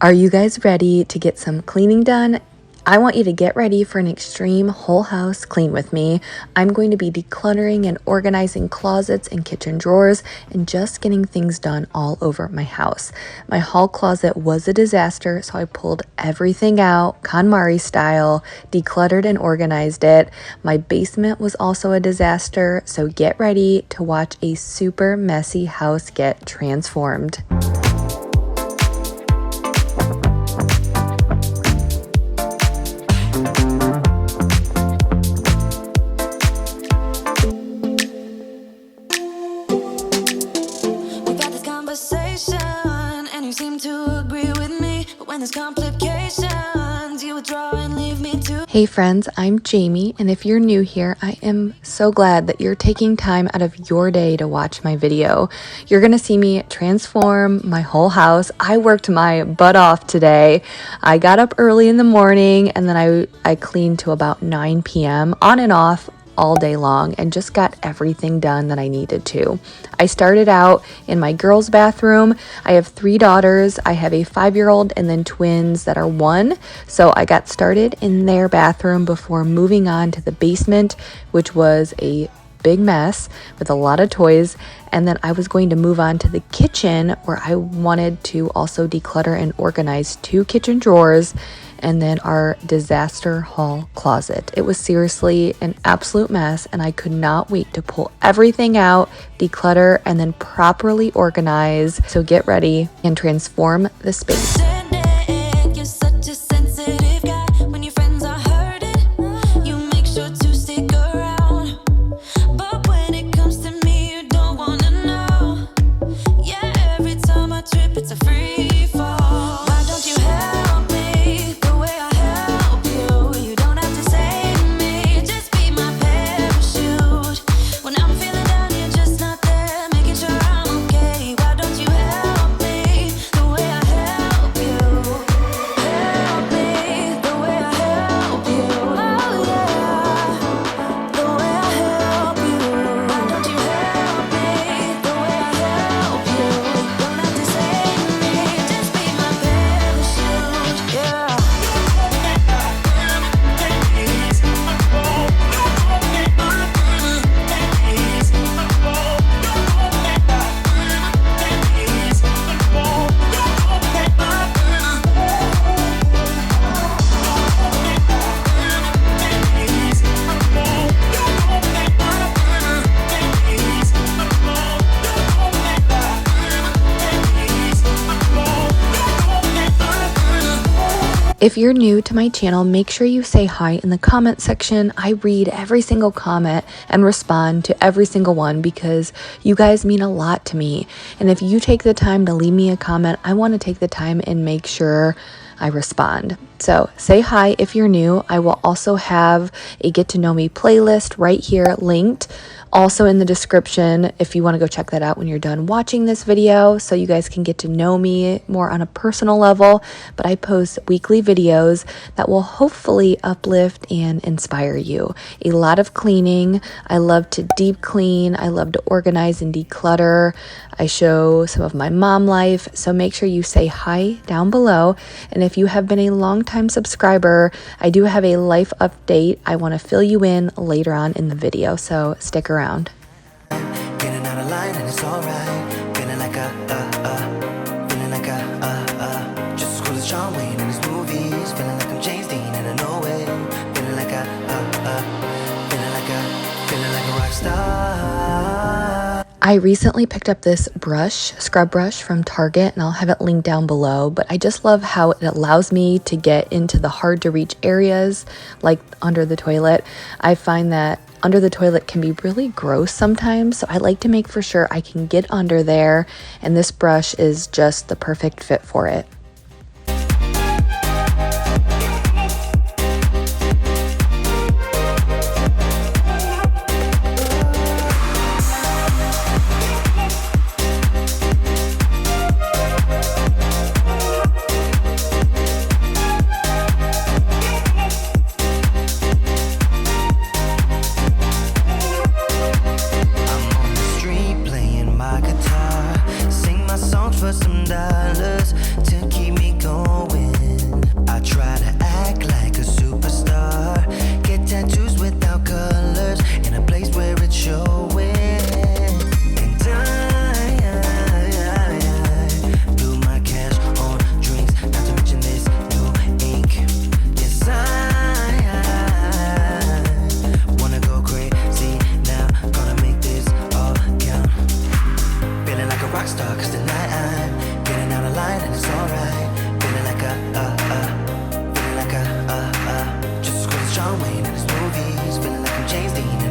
Are you guys ready to get some cleaning done? I want you to get ready for an extreme whole house clean with me. I'm going to be decluttering and organizing closets and kitchen drawers and just getting things done all over my house. My hall closet was a disaster, so I pulled everything out, KonMari style, decluttered and organized it. My basement was also a disaster, so get ready to watch a super messy house get transformed. Hey friends, I'm Jamie, and if you're new here, I am so glad that you're taking time out of your day to watch my video. You're gonna see me transform my whole house. I worked my butt off today. I got up early in the morning and then I cleaned to about 9 p.m. on and off all day long and just got everything done that I needed to. I started out in my girls' bathroom. I have 3 daughters. I have a 5-year-old and then twins that are 1. So I got started in their bathroom before moving on to the basement, which was a big mess with a lot of toys. And then I was going to move on to the kitchen, where I wanted to also declutter and organize 2 kitchen drawers and then our disaster hall closet. It was seriously an absolute mess, and I could not wait to pull everything out, declutter, and then properly organize. So get ready and transform the space. If you're new to my channel, make sure you say hi in the comment section. I read every single comment and respond to every single one because you guys mean a lot to me. And if you take the time to leave me a comment, I want to take the time and make sure I respond. So say hi if you're new. I will also have a get to know me playlist right here linked, also in the description, if you want to go check that out when you're done watching this video, so you guys can get to know me more on a personal level. But I post weekly videos that will hopefully uplift and inspire you. A lot of cleaning. I love to deep clean. I love to organize and declutter. I show some of my mom life, so make sure you say hi down below. And if you have been a long-time subscriber, I do have a life update I want to fill you in later on in the video, so stick around. Getting out of line and it's alright. Feeling like just as cool as John Wayne in his movies. Feeling like I'm James Dean and I know it. Feeling like a rock star. I recently picked up this scrub brush from Target, and I'll have it linked down below, but I just love how it allows me to get into the hard to reach areas like under the toilet. I find that under the toilet can be really gross sometimes, so I like to make for sure I can get under there, and this brush is just the perfect fit for it. For some dollars to keep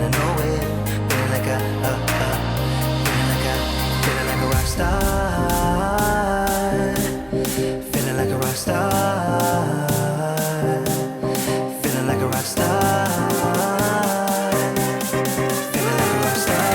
and I know it. Feeling like feeling like a rock star. Feeling like a rock star. Feeling like a rock star. Feeling like a rock star.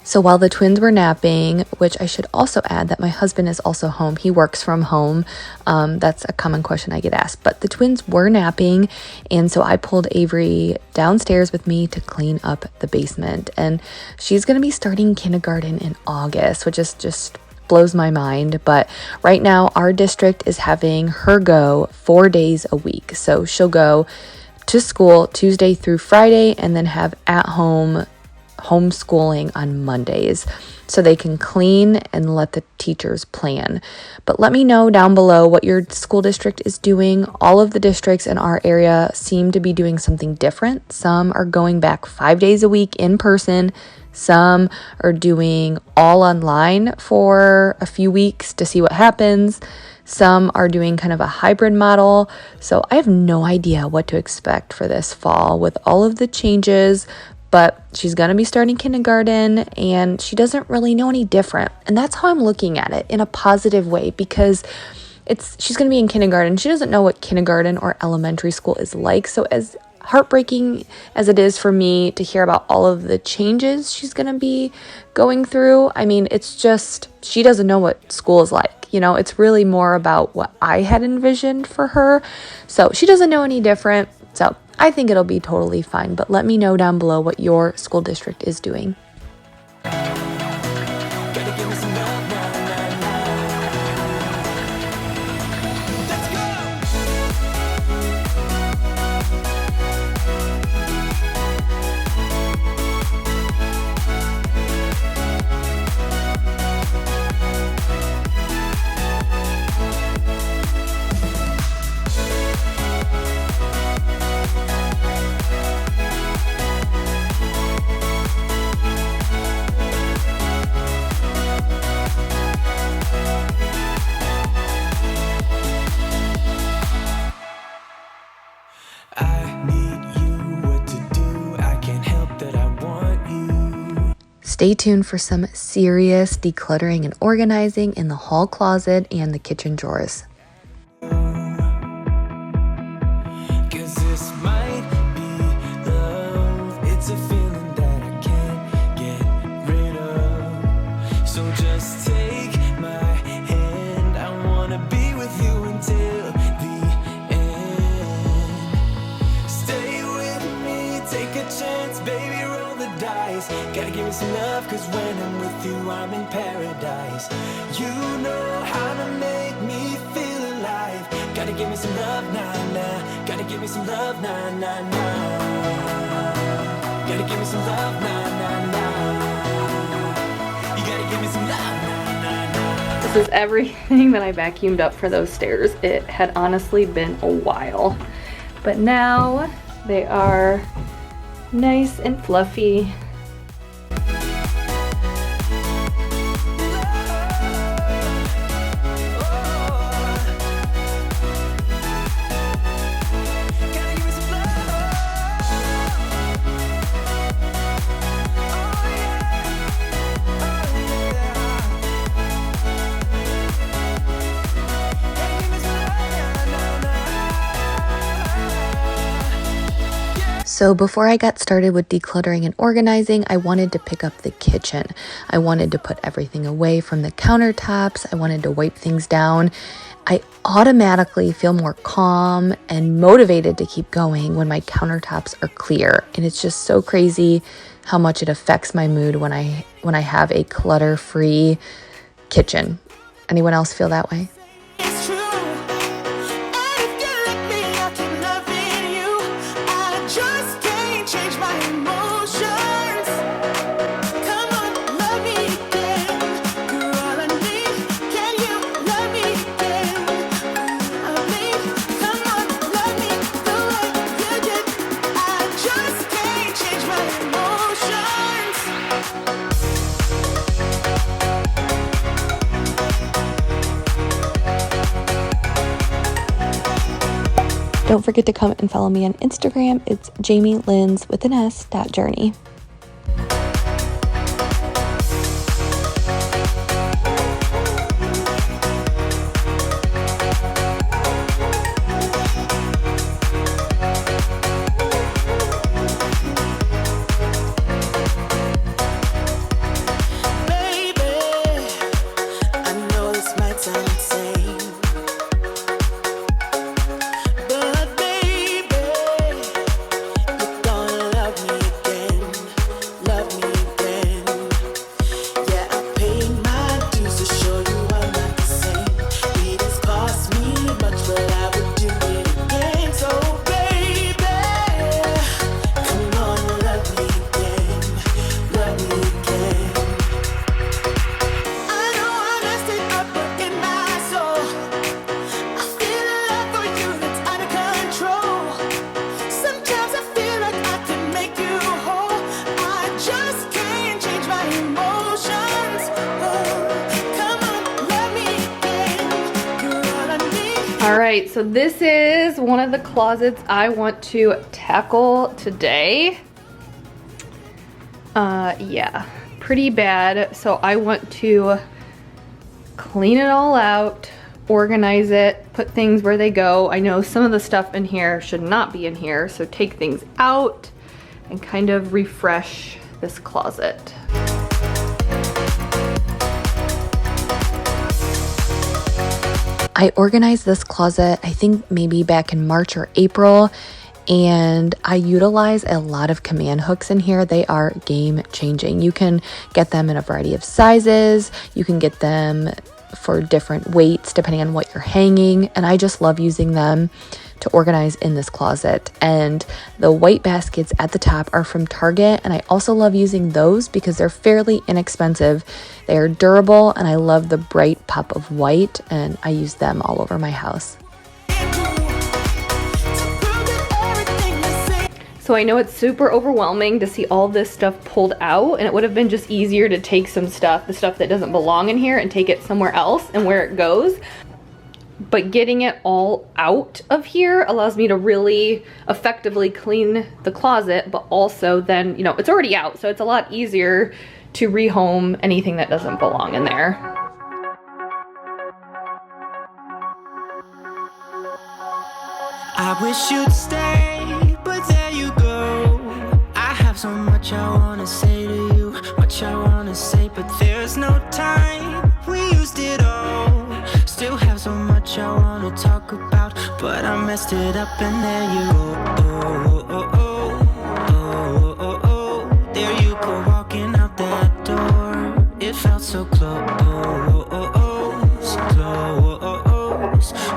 So while the twins were napping, which I should also add that my husband is also home, he works from home. That's a common question I get asked, but the twins were napping. And so I pulled Avery downstairs with me to clean up the basement. And she's going to be starting kindergarten in August, which is just blows my mind. But right now our district is having her go 4 days a week. So she'll go to school Tuesday through Friday and then have at home homeschooling on Mondays, so they can clean and let the teachers plan. But let me know down below what your school district is doing. All of the districts in our area seem to be doing something different. Some are going back 5 days a week in person. Some are doing all online for a few weeks to see what happens. Some are doing kind of a hybrid model. So I have no idea what to expect for this fall with all of the changes. But she's going to be starting kindergarten and she doesn't really know any different. And that's how I'm looking at it, in a positive way, because she's going to be in kindergarten. She doesn't know what kindergarten or elementary school is like. So as heartbreaking as it is for me to hear about all of the changes she's going to be going through, I mean, it's just, she doesn't know what school is like. You know, it's really more about what I had envisioned for her. So she doesn't know any different. So I think it'll be totally fine, but let me know down below what your school district is doing. Stay tuned for some serious decluttering and organizing in the hall closet and the kitchen drawers. Gotta give me some love, cause when I'm with you, I'm in paradise. You know how to make me feel alive. Gotta give me some love, nah, nah. Gotta give me some love, nah, nah, nah. Gotta give me some love, nah, nah, nah. You gotta give me some love, nah, nah, nah. This is everything that I vacuumed up for those stairs. It had honestly been a while, but now they are nice and fluffy. So before I got started with decluttering and organizing, I wanted to pick up the kitchen. I wanted to put everything away from the countertops. I wanted to wipe things down. I automatically feel more calm and motivated to keep going when my countertops are clear. And it's just so crazy how much it affects my mood when I have a clutter-free kitchen. Anyone else feel that way? don't forget to come and follow me on Instagram. It's JamiesLyns with an S.journey. Alright, so this is one of the closets I want to tackle today. Yeah, pretty bad. So I want to clean it all out, organize it, put things where they go. I know some of the stuff in here should not be in here, so take things out and kind of refresh this closet. I organized this closet, I think maybe back in March or April, and I utilize a lot of command hooks in here. They are game changing. You can get them in a variety of sizes. You can get them for different weights depending on what you're hanging, and I just love using them to organize in this closet. And the white baskets at the top are from Target, and I also love using those because they're fairly inexpensive. They are durable, and I love the bright pop of white, and I use them all over my house. So I know it's super overwhelming to see all this stuff pulled out, and it would have been just easier to take some stuff, the stuff that doesn't belong in here, and take it somewhere else and where it goes. But getting it all out of here allows me to really effectively clean the closet, but also then, you know, it's already out, so it's a lot easier to rehome anything that doesn't belong in there. I wish you'd stay, but there you go. I have so much I wanna say to you, much I wanna say, but there's no time. We used it all. Still have so much I wanna talk about, but I messed it up and there you go. There you go, walking out that door. It felt so close,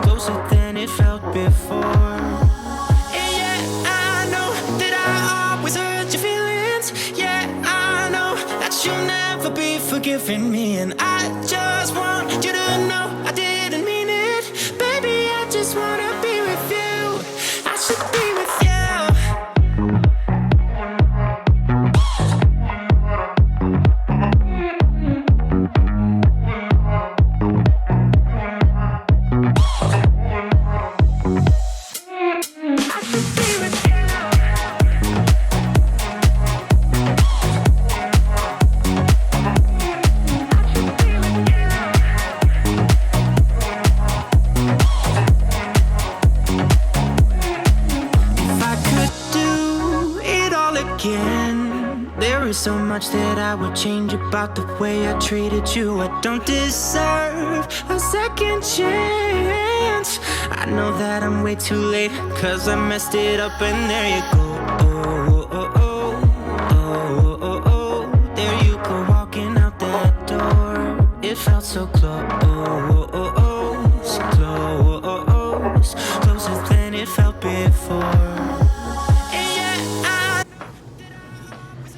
closer than it felt before. And yeah, I know that I always hurt your feelings. Yeah, I know that you'll never be forgiving me, and I just want you to know I didn't mean it. Baby, I just wanna be with you. I should be with you. So much that I would change about the way I treated you. I don't deserve a second chance. I know that I'm way too late, cause I messed it up and there you go. There you go, walking out that door. It felt so close, closer than it felt before.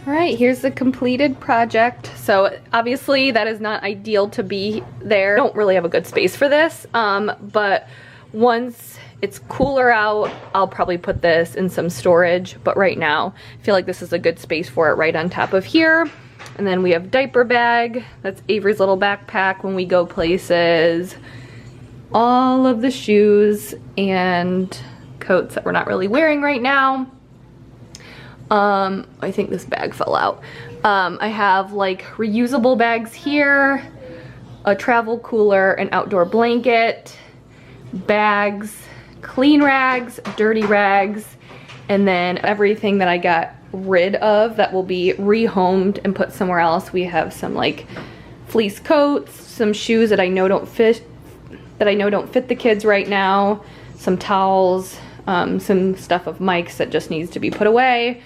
Alright, here's the completed project. So obviously that is not ideal to be there. I don't really have a good space for this, but once it's cooler out, I'll probably put this in some storage, but right now I feel like this is a good space for it right on top of here. And then we have diaper bag, that's Avery's little backpack when we go places, all of the shoes, and coats that we're not really wearing right now. I think this bag fell out. I have like reusable bags here, a travel cooler, an outdoor blanket, bags, clean rags, dirty rags, and then everything that I got rid of that will be rehomed and put somewhere else. We have some like fleece coats, some shoes that I know don't fit the kids right now, some towels, some stuff of Mike's that just needs to be put away.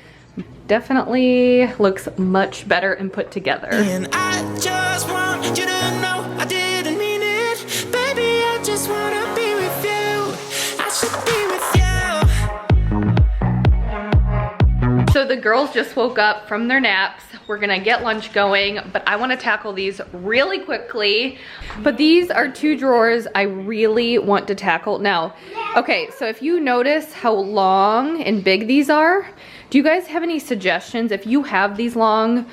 Definitely looks much better and put together. And I just want you to know I didn't mean it. Baby, I just want to be with you. I should be with you. So the girls just woke up from their naps. We're gonna get lunch going, but I wanna tackle these really quickly. But these are 2 drawers I really want to tackle. Now, okay, so if you notice how long and big these are, do you guys have any suggestions? If you have these long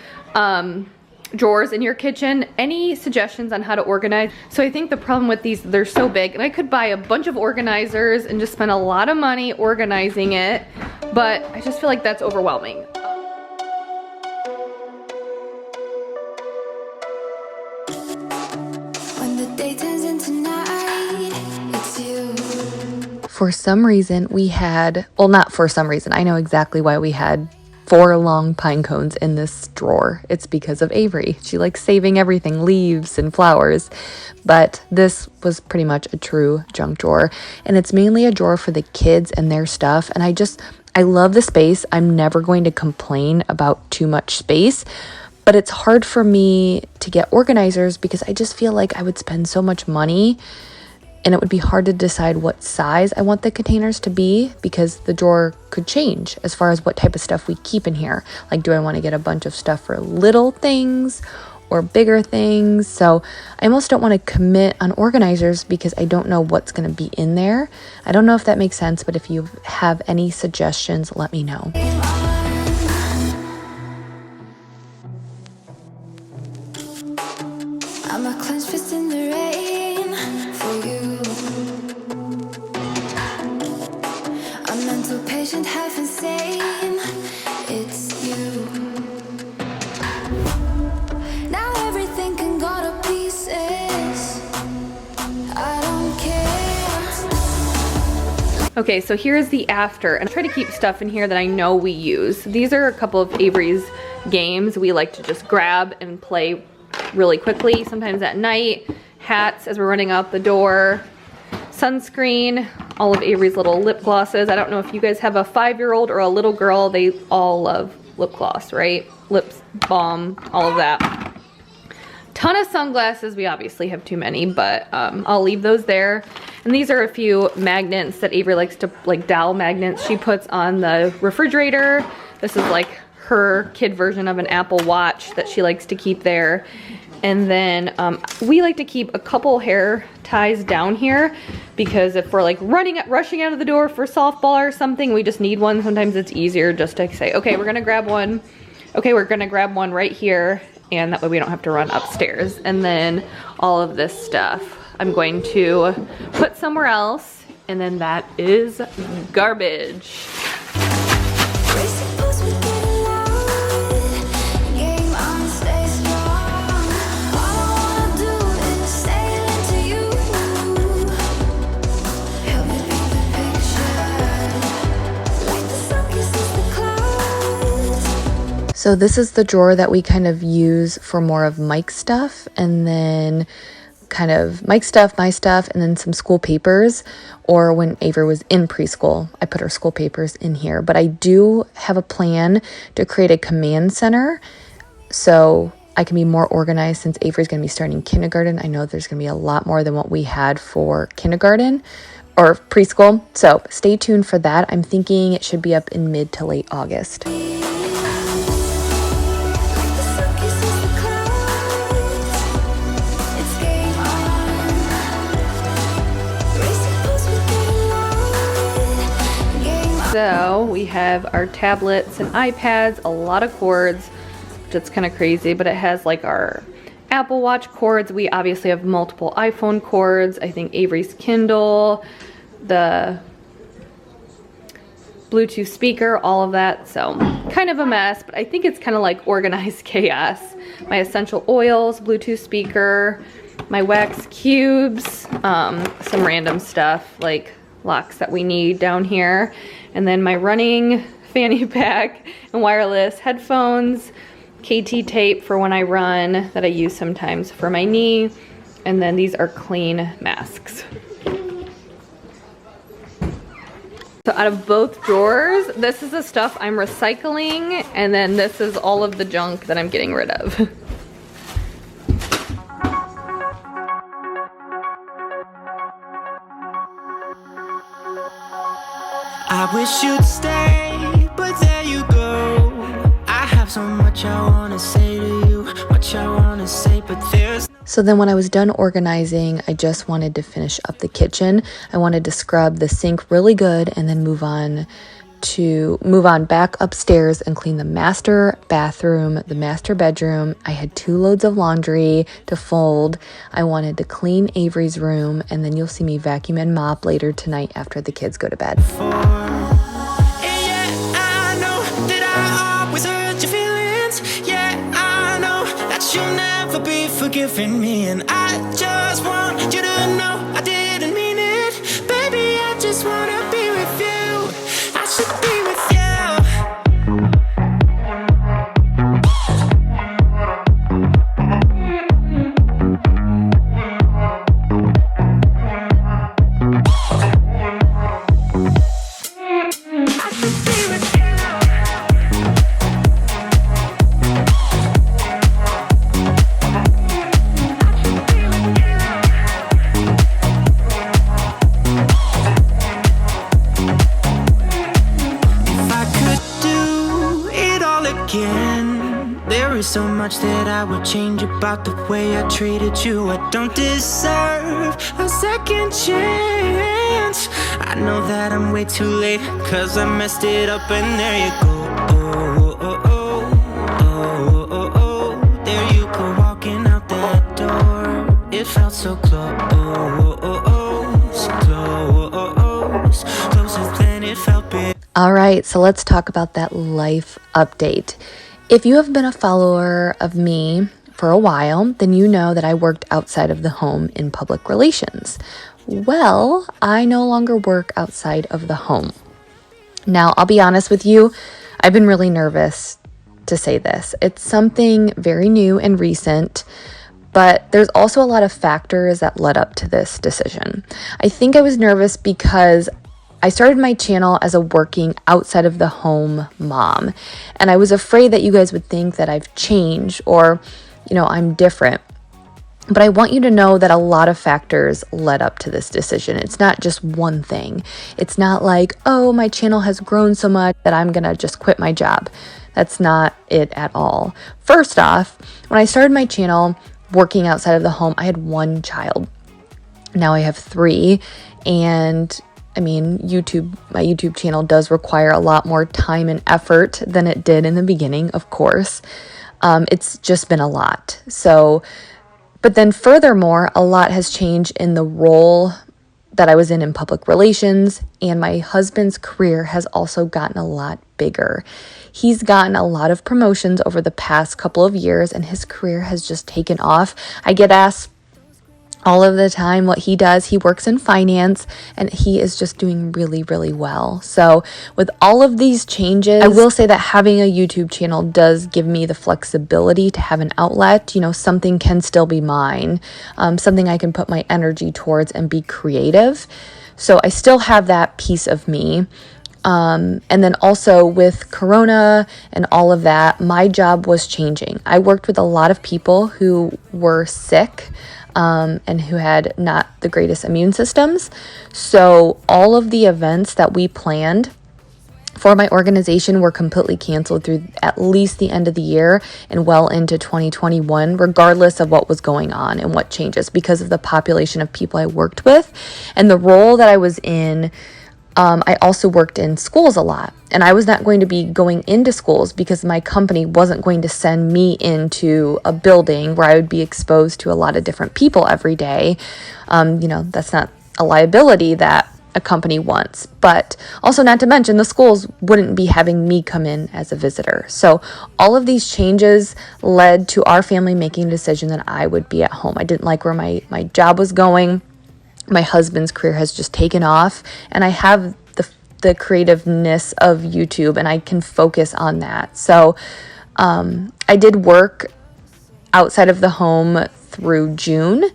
drawers in your kitchen, any suggestions on how to organize? So I think the problem with these, they're so big, and I could buy a bunch of organizers and just spend a lot of money organizing it, but I just feel like that's overwhelming. When the day turns into night, it's you. For some reason we had, well, not for some reason, I know exactly why we had 4 long pine cones in this drawer. It's because of Avery. She likes saving everything, leaves and flowers. But this was pretty much a true junk drawer. And it's mainly a drawer for the kids and their stuff. And I love the space. I'm never going to complain about too much space. But it's hard for me to get organizers because I just feel like I would spend so much money and it would be hard to decide what size I want the containers to be because the drawer could change as far as what type of stuff we keep in here. Like, do I want to get a bunch of stuff for little things or bigger things? So I almost don't want to commit on organizers because I don't know what's going to be in there. I don't know if that makes sense, but if you have any suggestions, let me know. I'm a clenched fist in the rain for you. A mental patient, half insane. It's you. Now everything can go to pieces. I don't care. Okay, so here's the after, and I try to keep stuff in here that I know we use. These are a couple of Avery's games we like to just grab and play really quickly, sometimes at night. Hats as we're running out the door, sunscreen, all of Avery's little lip glosses. I don't know if you guys have a 5-year-old or a little girl, they all love lip gloss, right? Lips, balm, all of that. Ton of sunglasses. We obviously have too many, but I'll leave those there. And these are a few magnets that Avery likes to, like dowel magnets she puts on the refrigerator. This is like her kid version of an Apple Watch that she likes to keep there. And then we like to keep a couple hair ties down here because if we're like rushing out of the door for softball or something, we just need one. Sometimes it's easier just to say, okay, we're gonna grab one. Okay, we're gonna grab one right here, and that way we don't have to run upstairs. And then all of this stuff I'm going to put somewhere else, and then that is garbage. So this is the drawer that we kind of use for more of Mike's stuff, and then kind of Mike's stuff, my stuff, and then some school papers. Or when Avery was in preschool, I put her school papers in here. But I do have a plan to create a command center so I can be more organized since Avery's going to be starting kindergarten. I know there's going to be a lot more than what we had for kindergarten or preschool. So stay tuned for that. I'm thinking it should be up in mid to late August. So we have our tablets and iPads, a lot of cords, which it's kind of crazy, but it has like our Apple Watch cords. We obviously have multiple iPhone cords. I think Avery's Kindle, the Bluetooth speaker, all of that. So kind of a mess, but I think it's kind of like organized chaos. My essential oils, Bluetooth speaker, my wax cubes, some random stuff like locks that we need down here, and then my running fanny pack and wireless headphones, KT tape for when I run that I use sometimes for my knee, and then these are clean masks. So out of both drawers, this is the stuff I'm recycling, and then this is all of the junk that I'm getting rid of. I wish you'd stay, but there you go. I have so much I wanna say to you, much I wanna say, but there's... So then when I was done organizing, I just wanted to finish up the kitchen. I wanted to scrub the sink really good and then move on back upstairs and clean the master bathroom, the master bedroom. I had 2 loads of laundry to fold. I wanted to clean Avery's room, and then you'll see me vacuum and mop later tonight after the kids go to bed. Forgiving me, and I just want you to know I didn't mean it. Baby, I just wanna be with you. I should be with so much that I would change about the way I treated you. I don't deserve a second chance. I know that I'm way too late, cause I messed it up, and there you go. Oh, there you go, walking out that door. It felt so close, closer than it felt big. All right, so let's talk about that life update. If you have been a follower of me for a while, then you know that I worked outside of the home in public relations. Well, I no longer work outside of the home. Now, I'll be honest with you, I've been really nervous to say this. It's something very new and recent, but there's also a lot of factors that led up to this decision. I think I was nervous because I started my channel as a working outside of the home mom, and I was afraid that you guys would think that I've changed or, I'm different. But I want you to know that a lot of factors led up to this decision. It's not just one thing. It's not like, oh, my channel has grown so much that I'm gonna just quit my job. That's not it at all. First off, when I started my channel working outside of the home, I had 1 child. Now I have 3, and my YouTube channel does require a lot more time and effort than it did in the beginning, of course. It's just been a lot. But then furthermore, a lot has changed in the role that I was in public relations, and my husband's career has also gotten a lot bigger. He's gotten a lot of promotions over the past couple of years, and his career has just taken off. I get asked all of the time what he does. He works in finance, and he is just doing really, really well. So with all of these changes, I will say that having a YouTube channel does give me the flexibility to have an outlet. Something can still be mine, something I can put my energy towards and be creative. So I still have that piece of me. And then also with Corona and all of that, my job was changing. I worked with a lot of people who were sick, and who had not the greatest immune systems. So all of the events that we planned for my organization were completely canceled through at least the end of the year and well into 2021, regardless of what was going on and what changes, because of the population of people I worked with and the role that I was in. I also worked in schools a lot, and I was not going to be going into schools because my company wasn't going to send me into a building where I would be exposed to a lot of different people every day. That's not a liability that accompany once, but also not to mention the schools wouldn't be having me come in as a visitor. So all of these changes led to our family making a decision that I would be at home. I didn't like where my job was going. My husband's career has just taken off, and I have the creativeness of YouTube, and I can focus on that. So I did work outside of the home through June,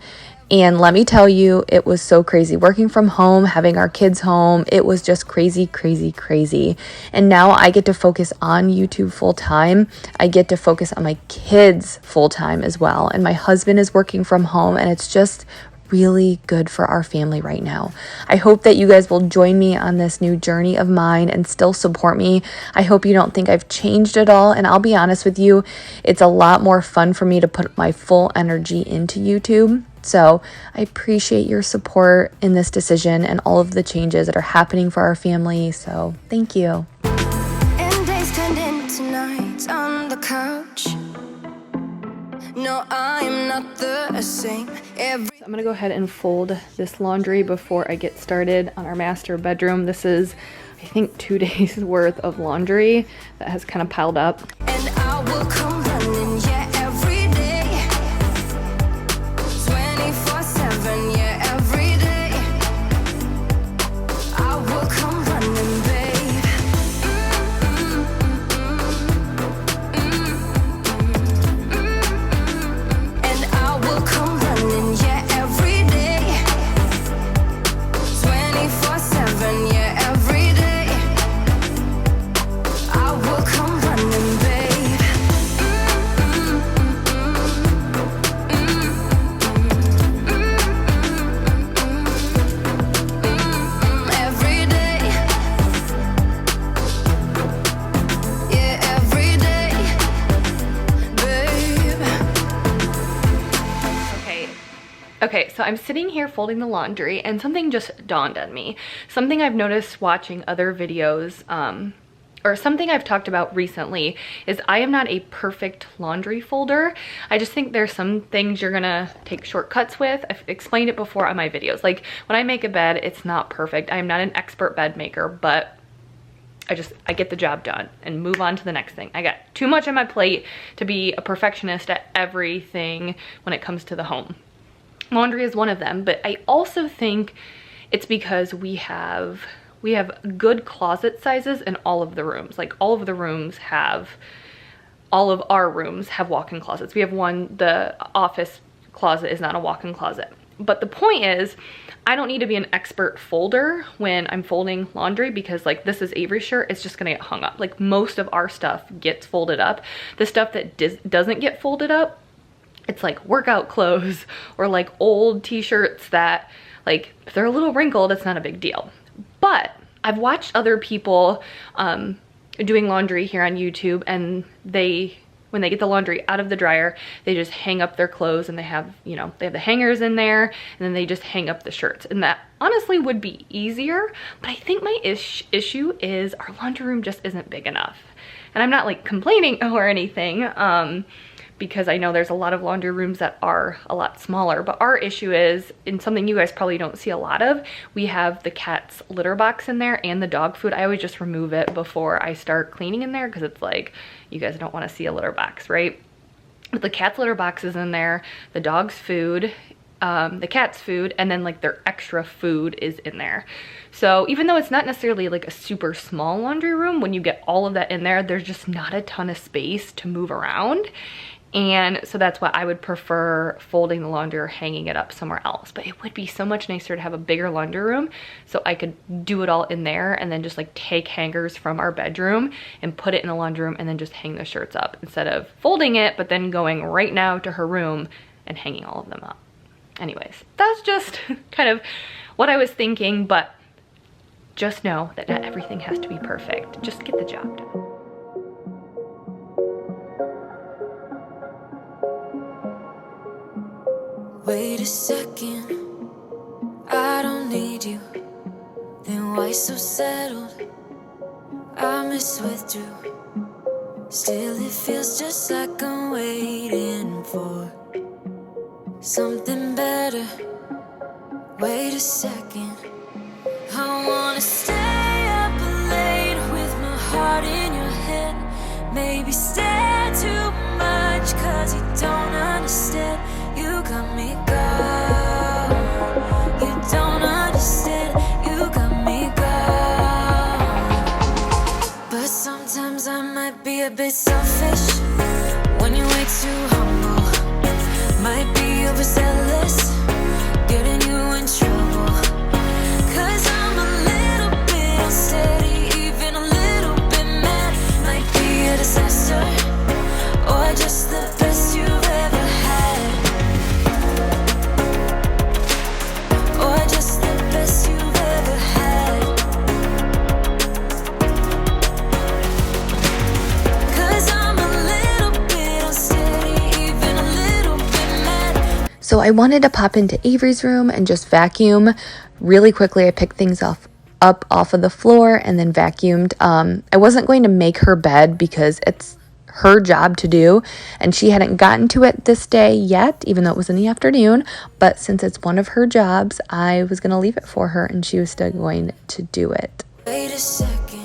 and let me tell you, it was so crazy working from home, having our kids home. It was just crazy, crazy, crazy. And now I get to focus on YouTube full time. I get to focus on my kids full time as well. And my husband is working from home, and it's just really good for our family right now. I hope that you guys will join me on this new journey of mine and still support me. I hope you don't think I've changed at all. And I'll be honest with you, it's a lot more fun for me to put my full energy into YouTube. So I appreciate your support in this decision and all of the changes that are happening for our family. So thank you. And days turned into nights on the couch. No, I'm not the same. I'm gonna go ahead and fold this laundry before I get started on our master bedroom. This is, I think, 2 days worth of laundry that has kind of piled up. And I will come running, yeah, every day. 24/7, yeah, every day. I will come running, babe. And I will come running, yeah, every day. 24/7, yeah, every day. I will come running, babe. Every day. Yeah, every day, babe. Okay, so I'm sitting here folding the laundry and something just dawned on me. Something I've noticed watching other videos, or something I've talked about recently, is I am not a perfect laundry folder. I just think there's some things you're gonna take shortcuts with. I've explained it before on my videos. Like when I make a bed, it's not perfect. I am not an expert bed maker, but I get the job done and move on to the next thing. I got too much on my plate to be a perfectionist at everything when it comes to the home. Laundry is one of them, but I also think it's because we have good closet sizes in all of the rooms. Like all of our rooms have walk-in closets. We have one, the office closet is not a walk-in closet. But the point is, I don't need to be an expert folder when I'm folding laundry, because like this is Avery's shirt, it's just gonna get hung up. Like most of our stuff gets folded up. The stuff that doesn't get folded up, it's like workout clothes or like old t-shirts that, like, if they're a little wrinkled, it's not a big deal. But I've watched other people doing laundry here on YouTube, and when they get the laundry out of the dryer, they just hang up their clothes, and they have the hangers in there, and then they just hang up the shirts. And that honestly would be easier, but I think my issue is our laundry room just isn't big enough. And I'm not like complaining or anything, because I know there's a lot of laundry rooms that are a lot smaller, but our issue is, and something you guys probably don't see a lot of, we have the cat's litter box in there and the dog food. I always just remove it before I start cleaning in there, because it's like, you guys don't want to see a litter box, right? But the cat's litter box is in there, the dog's food, the cat's food, and then like their extra food is in there. So even though it's not necessarily like a super small laundry room, when you get all of that in there, there's just not a ton of space to move around. And so that's why I would prefer folding the laundry or hanging it up somewhere else. But it would be so much nicer to have a bigger laundry room, so I could do it all in there and then just like take hangers from our bedroom and put it in the laundry room and then just hang the shirts up, instead of folding it but then going right now to her room and hanging all of them up. Anyways, that's just kind of what I was thinking, but just know that not everything has to be perfect. Just get the job done. Wait a second, I don't need you. Then why so settled? I withdrew. Still it feels just like I'm waiting for something better. Wait a second, I wanna stay up late with my heart in your head. Maybe stare too much, cause you don't understand. You got me gone. You don't understand. You got me gone. But sometimes I might be a bit selfish. When you're way too humble, might be overzealous, getting you in trouble. Cause I'm a little bit unsteady, even a little bit mad. Might be a disaster, or just the best you've ever had. Or just the best you've ever had. Cause I'm a little bit unsteady, even a little bit mad. So I wanted to pop into Avery's room and just vacuum really quickly. I picked things up off of the floor and then vacuumed. I wasn't going to make her bed because it's her job to do, and she hadn't gotten to it this day yet, even though it was in the afternoon. But since it's one of her jobs, I was going to leave it for her, and she was still going to do it. Wait a second.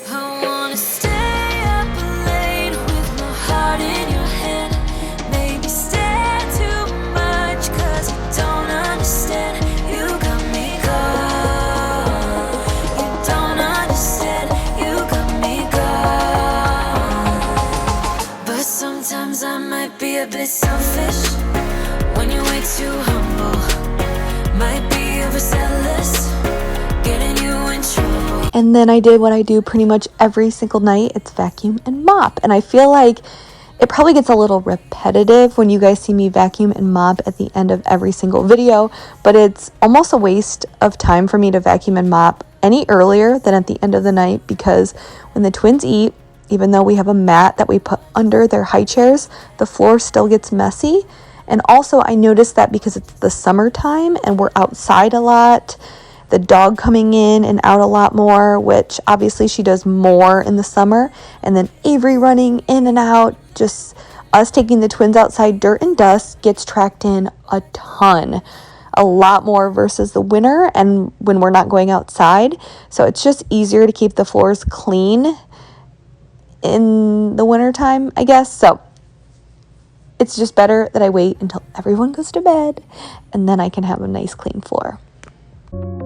I wanna stay up late with my heart in your head. Maybe stare too much, cause you don't understand. You got me gone. You don't understand. You got me gone. But sometimes I might be a bit selfish. When you're way too humble, might be overzealous, getting you in trouble. And then I did what I do pretty much every single night. It's vacuum and mop. And I feel like it probably gets a little repetitive when you guys see me vacuum and mop at the end of every single video, but it's almost a waste of time for me to vacuum and mop any earlier than at the end of the night, because when the twins eat, even though we have a mat that we put under their high chairs, the floor still gets messy. And also I noticed that because it's the summertime and we're outside a lot, the dog coming in and out a lot more, which obviously she does more in the summer, and then Avery running in and out, just us taking the twins outside, dirt and dust gets tracked in a ton, a lot more versus the winter and when we're not going outside. So it's just easier to keep the floors clean in the wintertime, I guess. So it's just better that I wait until everyone goes to bed and then I can have a nice clean floor.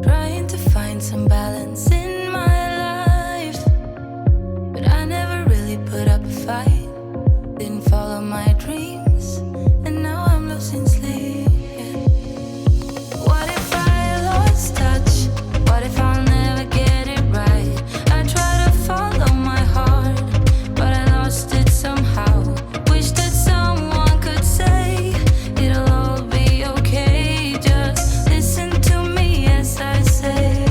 Trying to find some balance in my life, but I never really put up a fight. Didn't follow my dreams, and now I'm losing sleep. What if I lost touch? What if I'll never get it right? I try to follow my heart, but I lost it somehow. Wish that someone could say it'll all be okay. Just listen to me as I say.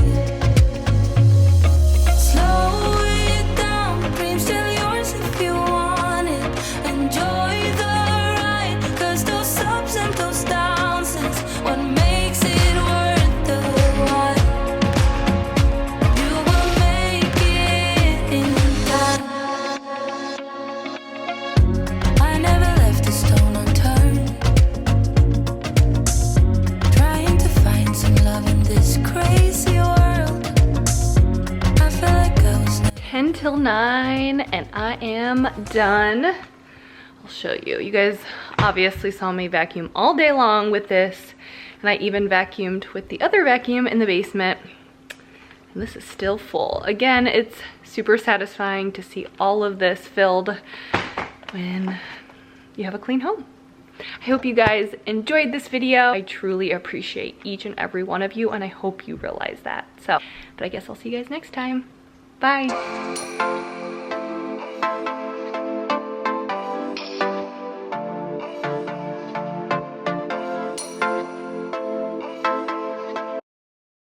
Slow it down, dreams still yours if you want it. Enjoy the ride, cause those ups and those downs is what makes it worth the while. You will make it in time. I never left a stone unturned, trying to find some love in this crazy world. I feel like I was 10 till 9 and I am done. I'll show you. You guys obviously saw me vacuum all day long with this, and I even vacuumed with the other vacuum in the basement, and this is still full. Again, it's super satisfying to see all of this filled when you have a clean home. I hope you guys enjoyed this video. I truly appreciate each and every one of you, and I hope you realize that. But I guess I'll see you guys next time. Bye.